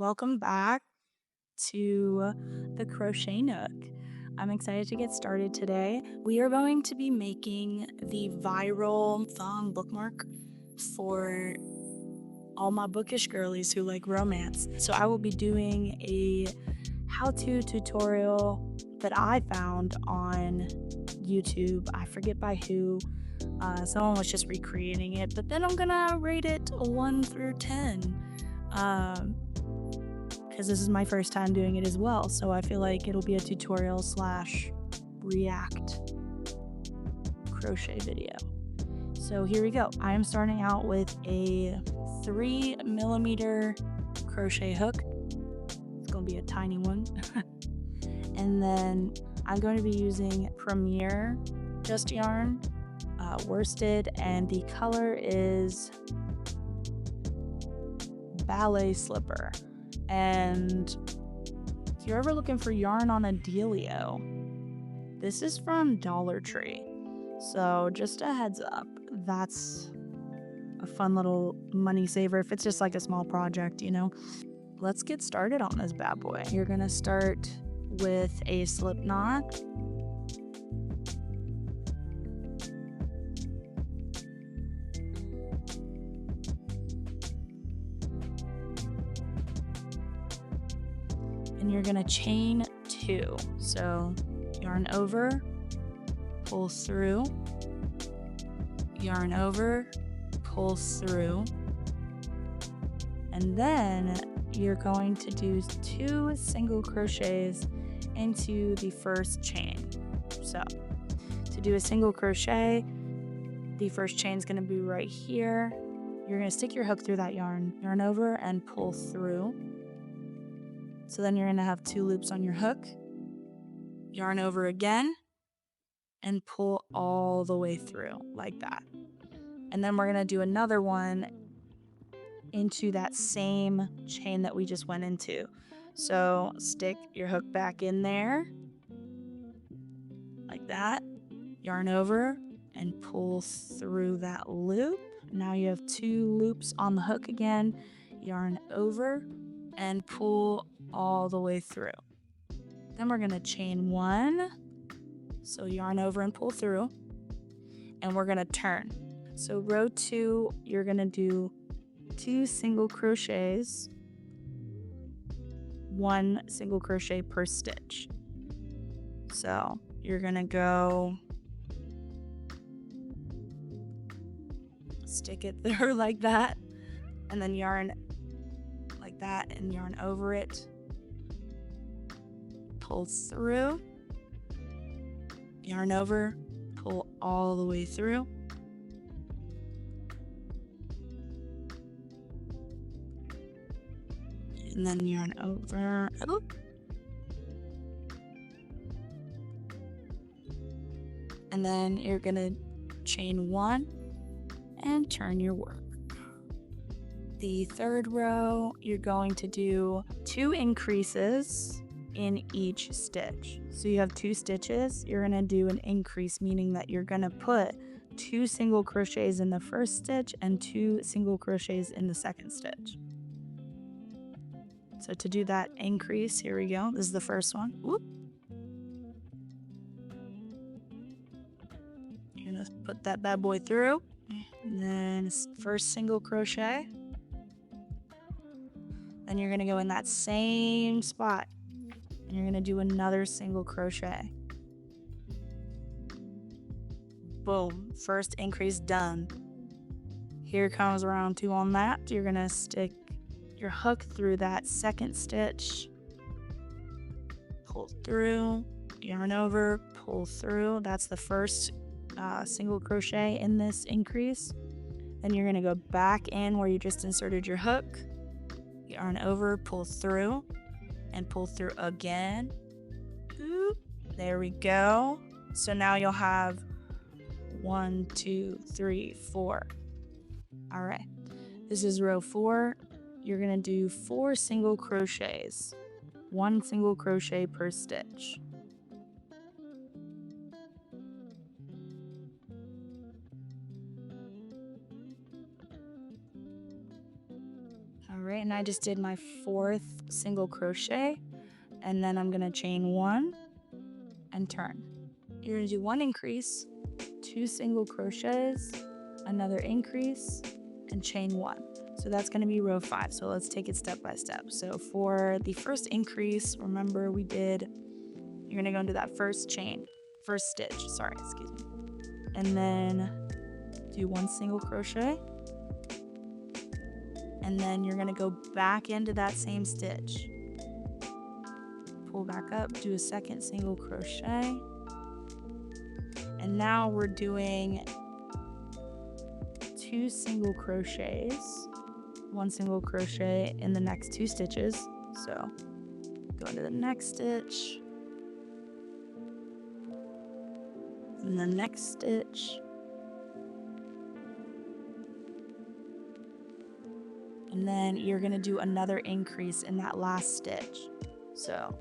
welcome back to the Crochet Nook. I'm excited to get started today. We are going to be making the viral thong bookmark for all my bookish girlies who like romance. So I will be doing a how-to tutorial that I found on YouTube. I forget by who. Someone was just recreating it, but then I'm gonna rate it 1 through 10. Because this is my first time doing it as well, so I feel like it'll be a tutorial slash react crochet video. So here we go. I am starting out with a 3mm crochet hook. It's gonna be a tiny one. And then I'm going to be using Premier just yarn, worsted, and the color is Ballet Slipper. And if you're ever looking for yarn on a dealio, this is from Dollar Tree. So just a heads up, that's a fun little money saver if it's just like a small project, you know. Let's get started on this bad boy. You're gonna start with a slip knot. And you're gonna chain 2. So yarn over, pull through, yarn over, pull through, and then you're going to do 2 single crochets into the first chain. So to do a single crochet, the first chain is going to be right here. You're going to stick your hook through that yarn over and pull through. So then you're going to have 2 loops on your hook, yarn over again, and pull all the way through like that. And then we're going to do another one into that same chain that we just went into. So stick your hook back in there like that, yarn over and pull through that loop. Now you have 2 loops on the hook again, yarn over and pull all the way through. Then we're going to chain 1, so yarn over and pull through, and we're going to turn. So row 2, you're going to do 2 single crochets, 1 single crochet per stitch. So you're gonna go stick it through like that, and then yarn like that and yarn over it, pull through, yarn over, pull all the way through, and then yarn over, and then you're gonna chain 1 and turn your work. The third row, you're going to do 2 increases in each stitch. So you have 2 stitches, you're gonna do an increase, meaning that you're gonna put 2 single crochets in the first stitch and 2 single crochets in the second stitch. So to do that increase, here we go. This is the first one. Whoop. You're gonna put that bad boy through, and then first single crochet. Then you're gonna go in that same spot, and you're gonna do another single crochet. Boom, first increase done. Here comes round 2 on that. You're gonna stick your hook through that second stitch, pull through, yarn over, pull through. That's the first single crochet in this increase. Then you're gonna go back in where you just inserted your hook, yarn over, pull through, and pull through again. Oop, there we go. So now you'll have 1, 2, 3, 4. All right, this is row 4. You're gonna do 4 single crochets, 1 single crochet per stitch. right, and I just did my 4th single crochet, and then I'm gonna chain 1 and turn. You're gonna do 1 increase, 2 single crochets, another increase, and chain 1. So that's gonna be row 5. So let's take it step by step. So for the first increase, remember you're gonna go into that first stitch, sorry, excuse me. And then do 1 single crochet. And then you're gonna go back into that same stitch. Pull back up, do a 2nd single crochet. And now we're doing 2 single crochets, 1 single crochet in the next 2 stitches. So go into the next stitch, and the next stitch, and then you're gonna do another increase in that last stitch. So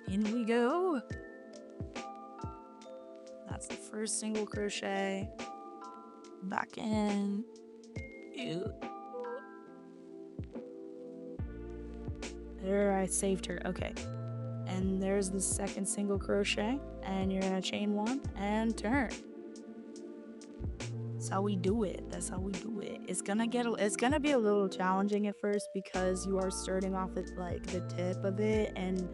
in we go. That's the first single crochet, back in. Ew. There, I saved her. Okay. And there's the 2nd single crochet, and you're gonna chain 1 and turn. That's how we do it. That's how we do it. It's gonna be a little challenging at first because you are starting off at like the tip of it, and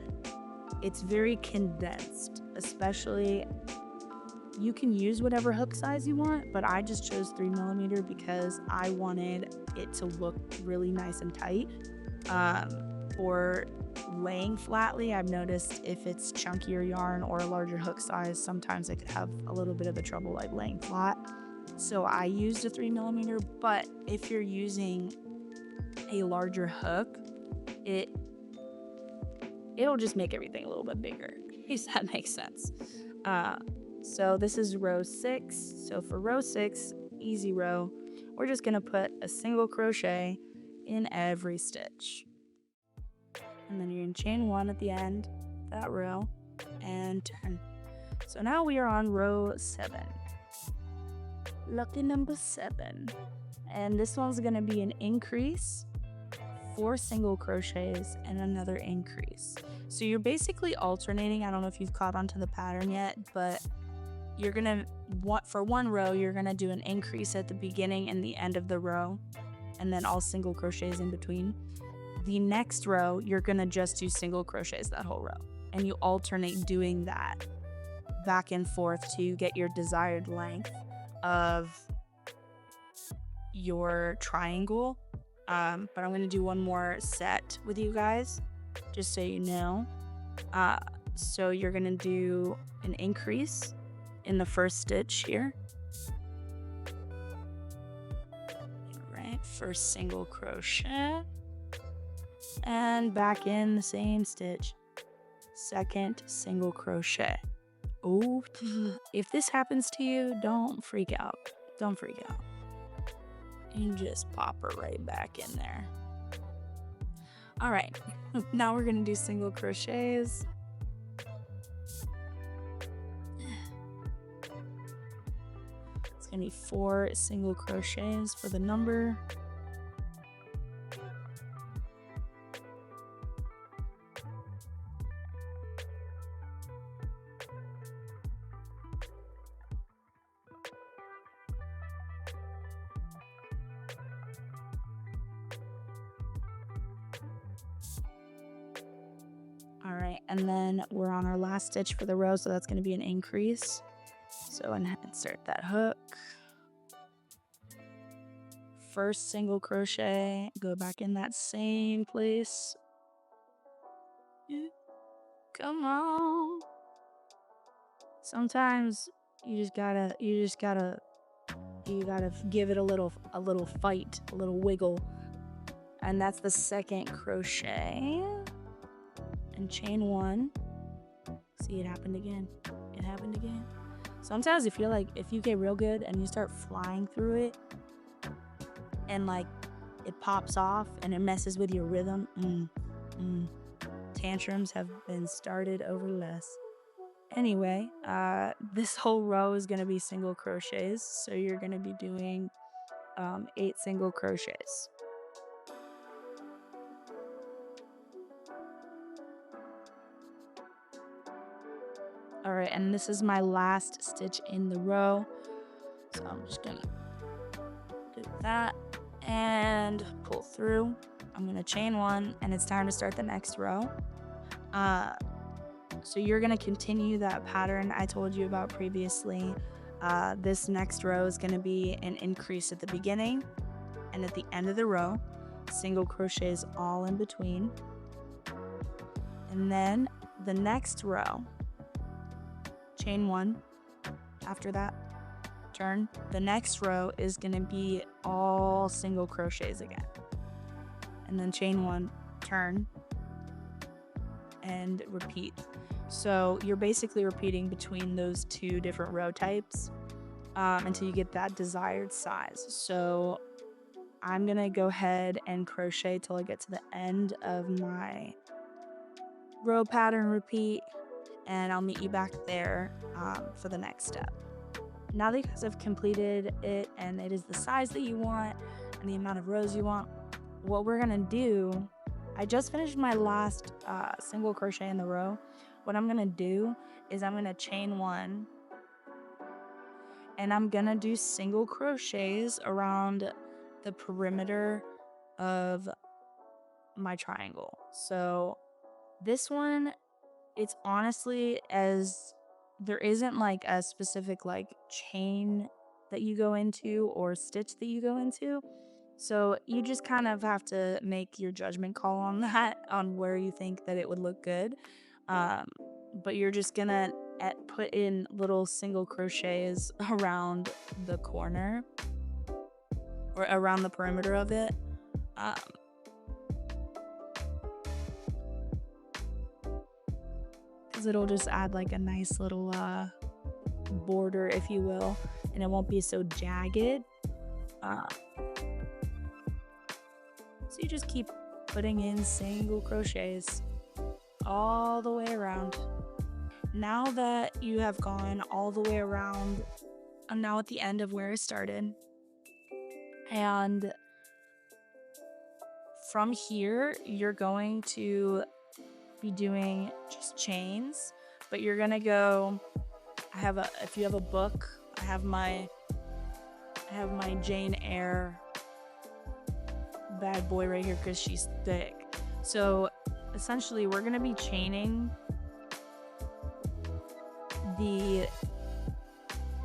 it's very condensed. Especially, you can use whatever hook size you want, but I just chose 3mm because I wanted it to look really nice and tight. For laying flatly, I've noticed if it's chunkier yarn or a larger hook size, sometimes I could have a little bit of a trouble like laying flat. So I used a 3mm, but if you're using a larger hook, it'll just make everything a little bit bigger, if that makes sense. So this is row 6. So for row 6, easy row, we're just gonna put a single crochet in every stitch. And then you're gonna chain 1 at the end, that row, and turn. So now we are on row 7. Lucky number 7. And this one's gonna be an increase, 4 single crochets, and another increase. So you're basically alternating. I don't know if you've caught onto the pattern yet, but you're gonna, for 1 row, you're gonna do an increase at the beginning and the end of the row, and then all single crochets in between. The next row, you're gonna just do single crochets that whole row, and you alternate doing that back and forth to get your desired length of your triangle. But I'm gonna do one more set with you guys, just so you know. So you're gonna do an increase in the first stitch here. All right, first single crochet, and back in the same stitch, 2nd single crochet. Oh, if this happens to you, don't freak out. Don't freak out. And just pop her right back in there. All right, now we're gonna do single crochets. It's gonna be 4 single crochets for the number. All right, and then we're on our last stitch for the row, so that's going to be an increase. So insert that hook. First single crochet, go back in that same place. Come on. Sometimes you gotta give it a little fight, a little wiggle. And that's the 2nd crochet. And chain 1. See, it happened again. It happened again. Sometimes if you get real good and you start flying through it, and like it pops off and it messes with your rhythm, tantrums have been started over less. Anyway, this whole row is gonna be single crochets, so you're gonna be doing 8 single crochets. All right, and this is my last stitch in the row. So I'm just gonna do that and pull through. I'm gonna chain one, and it's time to start the next row. So you're gonna continue that pattern I told you about previously. This next row is gonna be an increase at the beginning and at the end of the row, single crochets all in between. And then the next row, chain one. After that, turn. The next row is gonna be all single crochets again. And then chain one, turn, and repeat. So you're basically repeating between those two different row types until you get that desired size. So I'm gonna go ahead and crochet till I get to the end of my row pattern repeat, and I'll meet you back there for the next step. Now that you guys have completed it and it is the size that you want and the amount of rows you want, what we're gonna do, I just finished my last single crochet in the row. What I'm gonna do is I'm gonna chain one, and I'm gonna do single crochets around the perimeter of my triangle. So this one, it's honestly, as there isn't like a specific like chain that you go into or stitch that you go into. So you just kind of have to make your judgment call on that, on where you think that it would look good. But you're just gonna put in little single crochets around the corner or around the perimeter of it. Because it'll just add like a nice little border, if you will, and it won't be so jagged. So you just keep putting in single crochets all the way around. Now that you have gone all the way around, I'm now at the end of where I started. And from here, you're going to be doing just chains, but you're gonna go, if you have a book, I have my Jane Eyre bad boy right here because she's thick. So essentially we're gonna be chaining the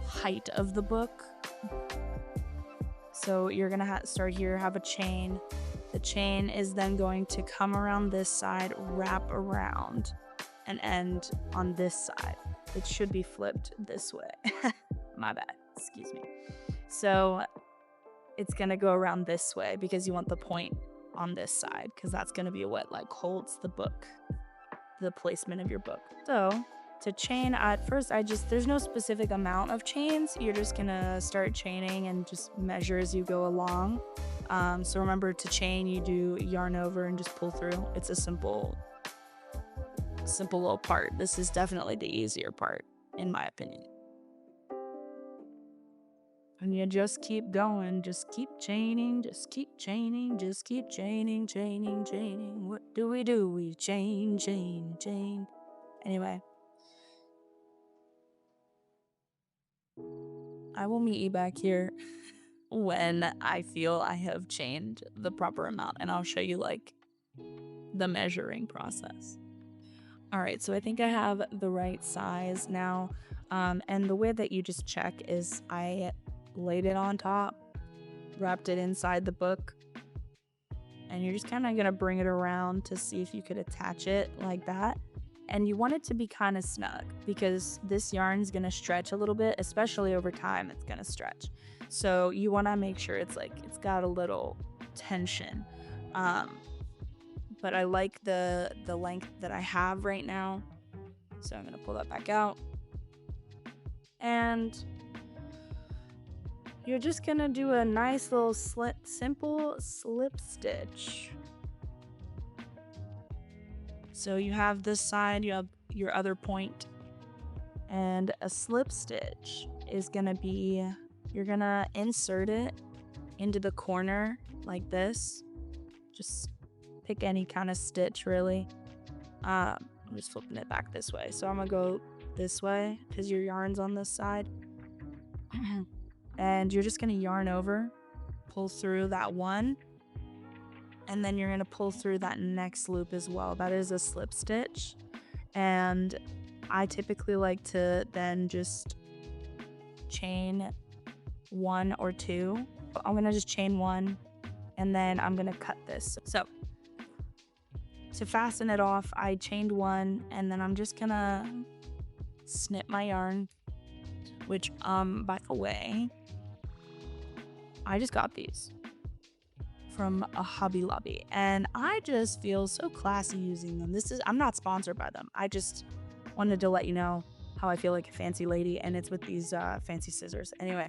height of the book. So you're gonna start here, have a chain. The chain is then going to come around this side, wrap around, and end on this side. It should be flipped this way. My bad, excuse me. So it's gonna go around this way because you want the point on this side, because that's gonna be what like holds the book, the placement of your book. So to chain, at first there's no specific amount of chains. You're just gonna start chaining and just measure as you go along. So remember, to chain, you do yarn over and just pull through. It's a simple little part. This is definitely the easier part, in my opinion. And you just keep going, just keep chaining, just keep chaining, just keep chaining, chaining, chaining. What do? We chain, chain, chain. Anyway, I will meet you back here when I feel I have chained the proper amount, and I'll show you like the measuring process. All right, so I think I have the right size now, and the way that you just check is I laid it on top, wrapped it inside the book, and you're just kind of gonna bring it around to see if you could attach it like that. And you want it to be kind of snug because this yarn's gonna stretch a little bit, especially over time. It's gonna stretch, so you want to make sure it's got a little tension. But I like the length that I have right now, so I'm gonna pull that back out, and you're just gonna do a nice little simple slip stitch. So you have this side, you have your other point, and a slip stitch is gonna be, you're gonna insert it into the corner like this. Just pick any kind of stitch, really. I'm just flipping it back this way. So I'm gonna go this way because your yarn's on this side. And you're just gonna yarn over, pull through that one, and then you're gonna pull through that next loop as well. That is a slip stitch, and I typically like to then just chain 1 or 2. I'm gonna just chain 1, and then I'm gonna cut this. So to fasten it off, I chained 1, and then I'm just gonna snip my yarn, which by the way, I just got these from a Hobby Lobby, and I just feel so classy using them. I'm not sponsored by them. I just wanted to let you know how I feel like a fancy lady, and it's with these fancy scissors. Anyway,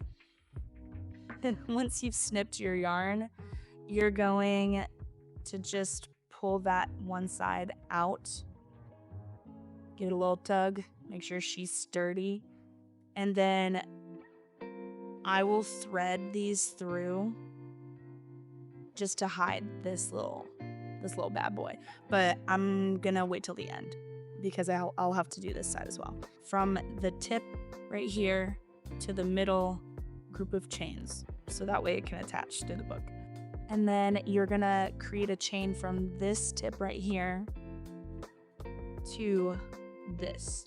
once you've snipped your yarn, you're going to just pull that one side out, give it a little tug, make sure she's sturdy, and then I will thread these through just to hide this little bad boy. But I'm gonna wait till the end because I'll have to do this side as well. From the tip right here to the middle group of chains, so that way it can attach to the book. And then you're gonna create a chain from this tip right here to this.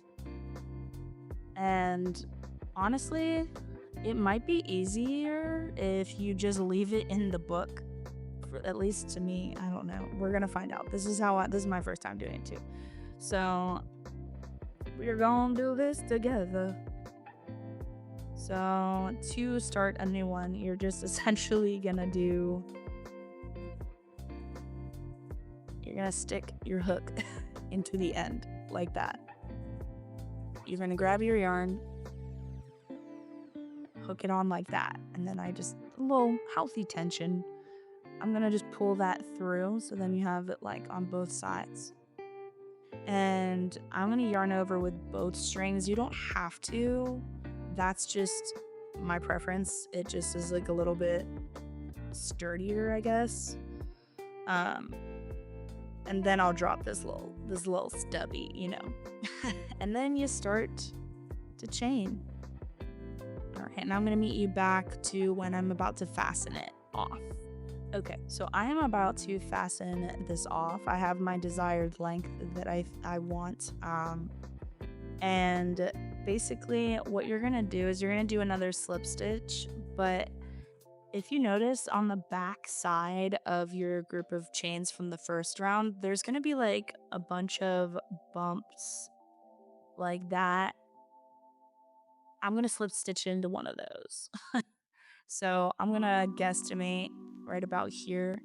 And honestly, it might be easier if you just leave it in the book. At least to me, I don't know. We're gonna find out. This is my first time doing it too. So we're gonna do this together. So to start a new one, you're just essentially gonna stick your hook into the end like that. You're gonna grab your yarn, hook it on like that, and then a little healthy tension. I'm gonna just pull that through, so then you have it like on both sides. And I'm gonna yarn over with both strings. You don't have to. That's just my preference. It just is like a little bit sturdier, I guess. And then I'll drop this little stubby, you know. And then you start to chain. All right, and I'm gonna meet you back to when I'm about to fasten it off. Okay, so I am about to fasten this off. I have my desired length that I want. And basically what you're gonna do is you're gonna do another slip stitch, but if you notice on the back side of your group of chains from the first round, there's gonna be like a bunch of bumps like that. I'm gonna slip stitch into one of those. So I'm gonna guesstimate right about here.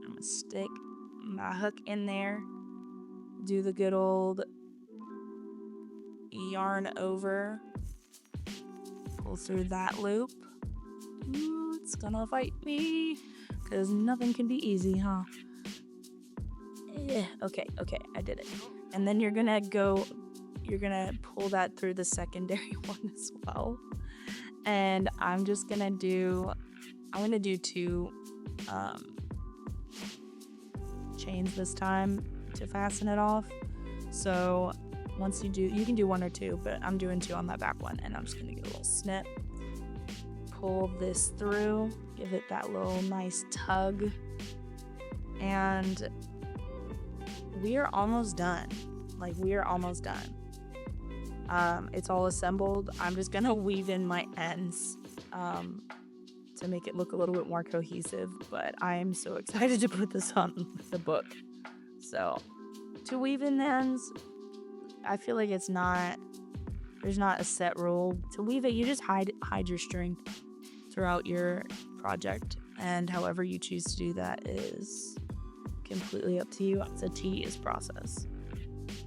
I'm gonna stick my hook in there, do the good old yarn over, pull through that loop. Ooh, it's gonna fight me because nothing can be easy, huh? Yeah, okay, I did it. And then you're gonna pull that through the secondary one as well. And I'm gonna do 2 chains this time to fasten it off. So once you can do 1 or 2, but I'm doing 2 on that back one, and I'm just gonna get a little snip, pull this through, give it that little nice tug, and we are almost done. It's all assembled. I'm just gonna weave in my ends to make it look a little bit more cohesive, but I'm so excited to put this on the book. So to weave in the ends, I feel like there's not a set rule. To weave it, you just hide your string throughout your project, and however you choose to do that is completely up to you. It's a tedious process,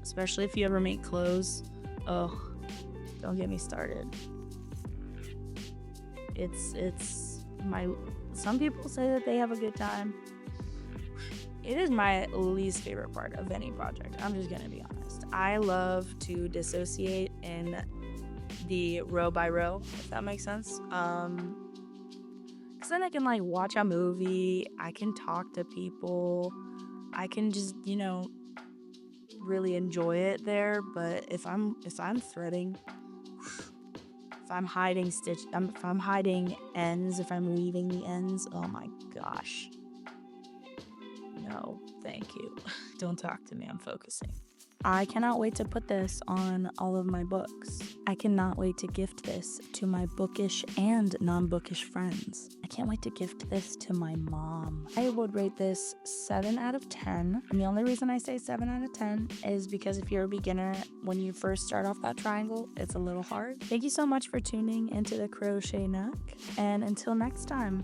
especially if you ever make clothes. Oh, don't get me started. Some people say that they have a good time. It is my least favorite part of any project. I'm just gonna be honest. I love to dissociate in the row by row, if that makes sense. Cause then I can like watch a movie, I can talk to people, I can just, really enjoy it there, but if I'm threading, if I'm hiding if I'm hiding ends, if I'm leaving the ends, oh my gosh. No, thank you. Don't talk to me, I'm focusing. I cannot wait to put this on all of my books. I cannot wait to gift this to my bookish and non-bookish friends. I can't wait to gift this to my mom. I would rate this 7 out of 10. And the only reason I say 7 out of 10 is because if you're a beginner, when you first start off that triangle, it's a little hard. Thank you so much for tuning into the Crochet Nook. And until next time.